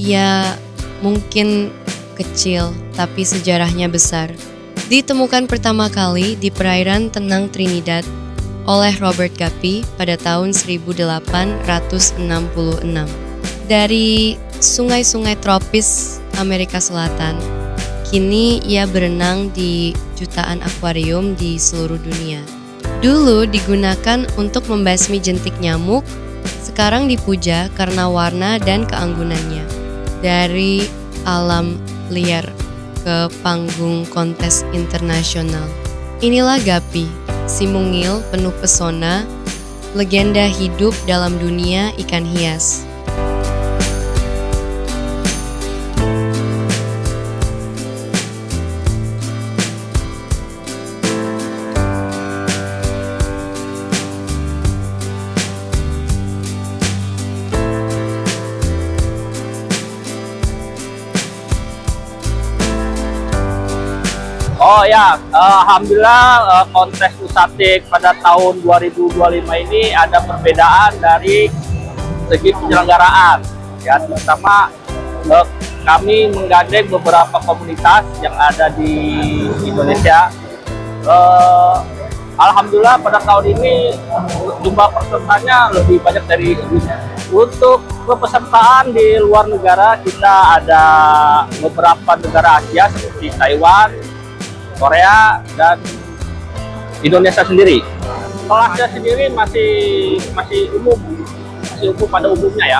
ya mungkin kecil, tapi sejarahnya besar. Ditemukan pertama kali di perairan tenang Trinidad oleh Robert Guppy pada tahun 1866. Dari sungai-sungai tropis Amerika Selatan, kini ia berenang di jutaan akuarium di seluruh dunia. Dulu digunakan untuk membasmi jentik nyamuk, sekarang dipuja karena warna dan keanggunannya. Dari alam liar ke panggung kontes internasional. Inilah Guppy, si mungil penuh pesona, legenda hidup dalam dunia ikan hias. Oh ya, alhamdulillah kontes Usatik pada tahun 2025 ini ada perbedaan dari segi penyelenggaraan. Ya, terutama kami menggandeng beberapa komunitas yang ada di Indonesia. Alhamdulillah pada tahun ini jumlah pesertanya lebih banyak dari sebelumnya. Untuk kepesertaan di luar negara kita ada beberapa negara Asia seperti Taiwan, Korea, dan Indonesia sendiri. Kelasnya sendiri masih umum pada umumnya ya.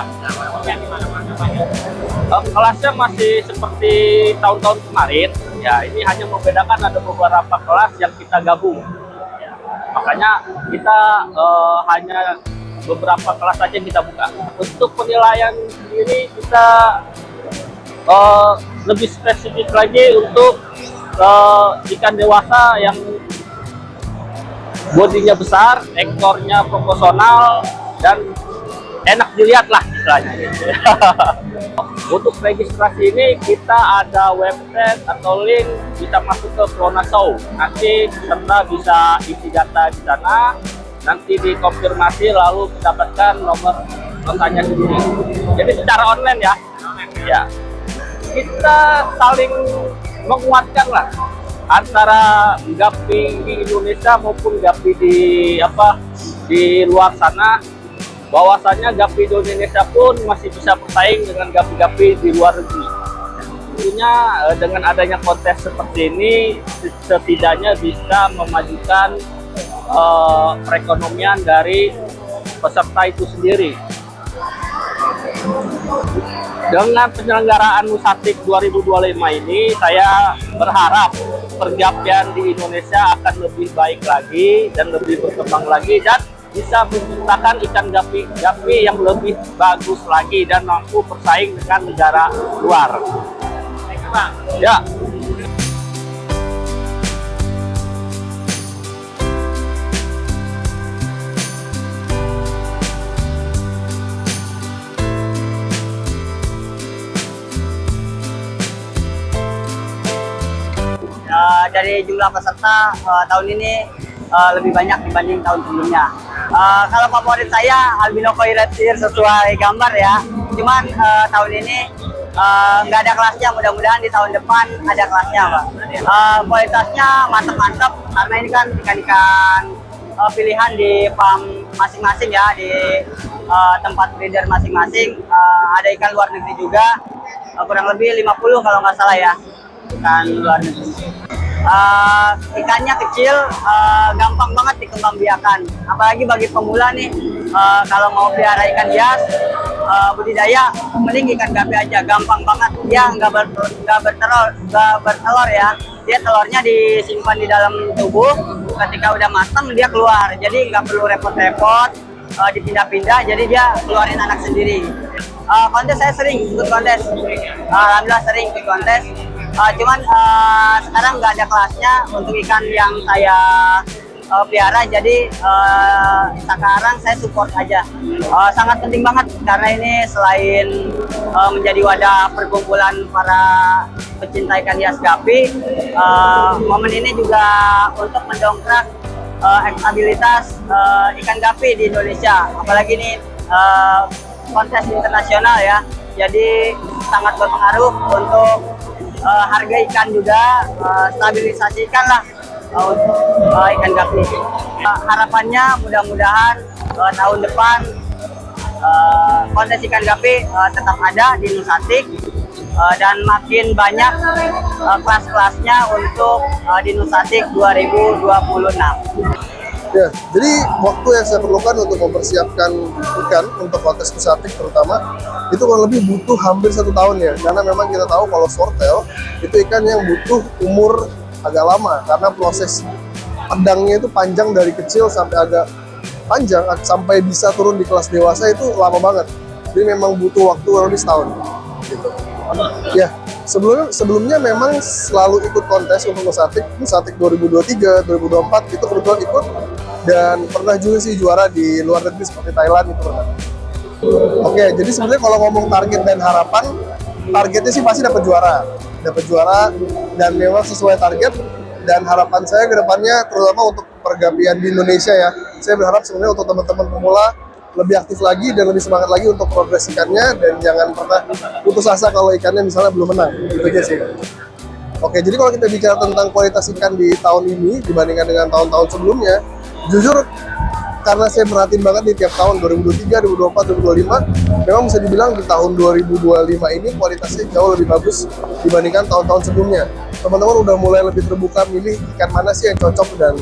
Kelasnya masih seperti tahun-tahun kemarin. Ya, ini hanya membedakan ada beberapa kelas yang kita gabung. Makanya kita hanya beberapa kelas saja yang kita buka. Untuk penilaian sendiri kita lebih spesifik lagi untuk ikan dewasa yang bodinya besar, ekornya proporsional, dan enak dilihat lah istilahnya. Untuk registrasi ini kita ada website atau link, bisa masuk ke Pronashow. Nanti peserta bisa isi data di sana, nanti dikonfirmasi lalu mendapatkan nomor notanya sendiri. Jadi secara online ya. Ya. Kita saling menguatkan lah antara Guppy di Indonesia maupun Guppy di luar sana, bahwasanya Guppy di Indonesia pun masih bisa bersaing dengan Guppy di luar negeri. Tentunya dengan adanya kontes seperti ini setidaknya bisa memajukan perekonomian dari peserta itu sendiri. Dengan penyelenggaraan Usatik 2025 ini, saya berharap pergapian di Indonesia akan lebih baik lagi dan lebih berkembang lagi dan bisa menciptakan ikan Guppy yang lebih bagus lagi dan mampu bersaing dengan negara luar. Ya. Dari jumlah peserta tahun ini lebih banyak dibanding tahun sebelumnya. Kalau favorit saya albino koi red ear sesuai gambar ya. Cuman tahun ini nggak ada kelasnya, mudah-mudahan di tahun depan ada kelasnya, Pak. Kualitasnya mantap-mantap karena ini kan ikan-ikan pilihan di farm masing-masing ya, di tempat breeder masing-masing. Ada ikan luar negeri juga, kurang lebih 50 kalau nggak salah ya, ikan luar negeri. Ikannya kecil, gampang banget dikembangbiakan. Apalagi bagi pemula nih, kalau mau pelihara ikan hias, budidaya, mending ikan Guppy aja, gampang banget. Dia nggak bertelur ya. Dia telurnya disimpan di dalam tubuh. Ketika udah matang dia keluar. Jadi nggak perlu repot-repot dipindah-pindah. Jadi dia keluarin anak sendiri. Kontes saya sering ikut kontes. Alhamdulillah sering ikut kontes. Cuman sekarang nggak ada kelasnya untuk ikan yang saya pelihara, jadi sekarang saya support aja. Sangat penting banget karena ini selain menjadi wadah perkumpulan para pecinta ikan hias Guppy, momen ini juga untuk mendongkrak stabilitas ikan Guppy di Indonesia. Apalagi ini kontes internasional ya. jadi sangat berpengaruh untuk harga ikan juga, stabilisasi ikan lah untuk ikan gapi. Harapannya mudah-mudahan tahun depan kontes ikan gapi tetap ada di Nusantik dan makin banyak kelas-kelasnya untuk di Nusantik 2026. Ya, jadi waktu yang saya perlukan untuk mempersiapkan ikan untuk kontes Nusantik terutama itu kurang lebih butuh hampir 1 tahun ya, karena memang kita tahu kalau swordtail itu ikan yang butuh umur agak lama karena proses pedangnya itu panjang dari kecil sampai agak panjang sampai bisa turun di kelas dewasa itu lama banget. Jadi memang butuh waktu kurang lebih setahun gitu. Ya, sebelumnya memang selalu ikut kontes untuk Nusantik 2023, 2024 itu kebetulan ikut dan pernah juga sih juara di luar negeri seperti Thailand itu pernah. Oke, jadi sebenarnya kalau ngomong target dan harapan, targetnya sih pasti dapat juara dan memang sesuai target. Dan harapan saya ke depannya terutama untuk pergapian di Indonesia ya, saya berharap sebenarnya untuk teman-teman pemula lebih aktif lagi dan lebih semangat lagi untuk progres ikannya dan jangan pernah putus asa kalau ikannya misalnya belum menang, gitu aja sih. Oke, jadi kalau kita bicara tentang kualitas ikan di tahun ini dibandingkan dengan tahun-tahun sebelumnya, jujur karena saya merhatiin banget di tiap tahun 2023, 2024, 2025 memang bisa dibilang di tahun 2025 ini kualitasnya jauh lebih bagus dibandingkan tahun-tahun sebelumnya. Teman-teman udah mulai lebih terbuka milih ikan mana sih yang cocok dan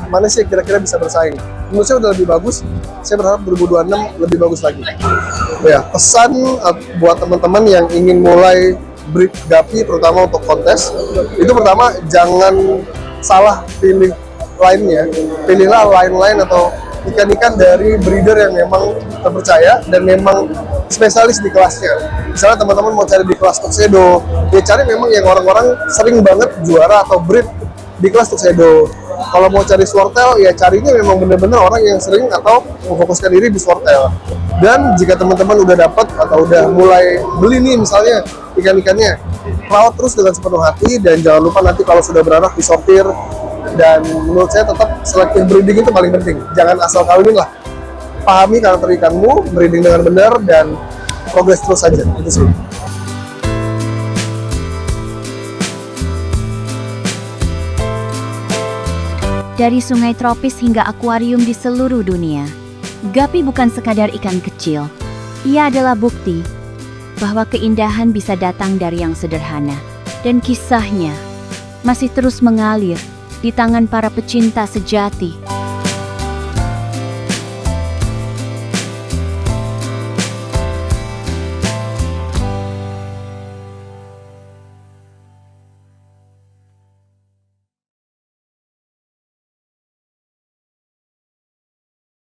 mana sih yang kira-kira bisa bersaing. Menurut saya udah lebih bagus, saya berharap 2026 lebih bagus lagi. Ya, pesan buat teman-teman yang ingin mulai breed gapi terutama untuk kontes, itu pertama jangan salah pilih line-nya, pilihlah line-line atau ikan-ikan dari breeder yang memang terpercaya dan memang spesialis di kelasnya. Misalnya teman-teman mau cari di kelas Tuxedo, ya cari memang yang orang-orang sering banget juara atau breed di kelas Tuxedo. Kalau mau cari swordtail, ya carinya memang benar-benar orang yang sering atau memfokuskan diri di swordtail. Dan jika teman-teman udah dapat atau udah mulai beli nih misalnya ikan-ikannya, rawat terus dengan sepenuh hati dan jangan lupa nanti kalau sudah beranak disortir. Dan menurut saya tetap selective breeding itu paling penting. Jangan asal kawinin lah. Pahami karakter ikanmu, breeding dengan benar dan progres terus saja. Itu sih. Dari sungai tropis hingga akuarium di seluruh dunia, gapi bukan sekadar ikan kecil. Ia adalah bukti bahwa keindahan bisa datang dari yang sederhana. Dan kisahnya masih terus mengalir di tangan para pecinta sejati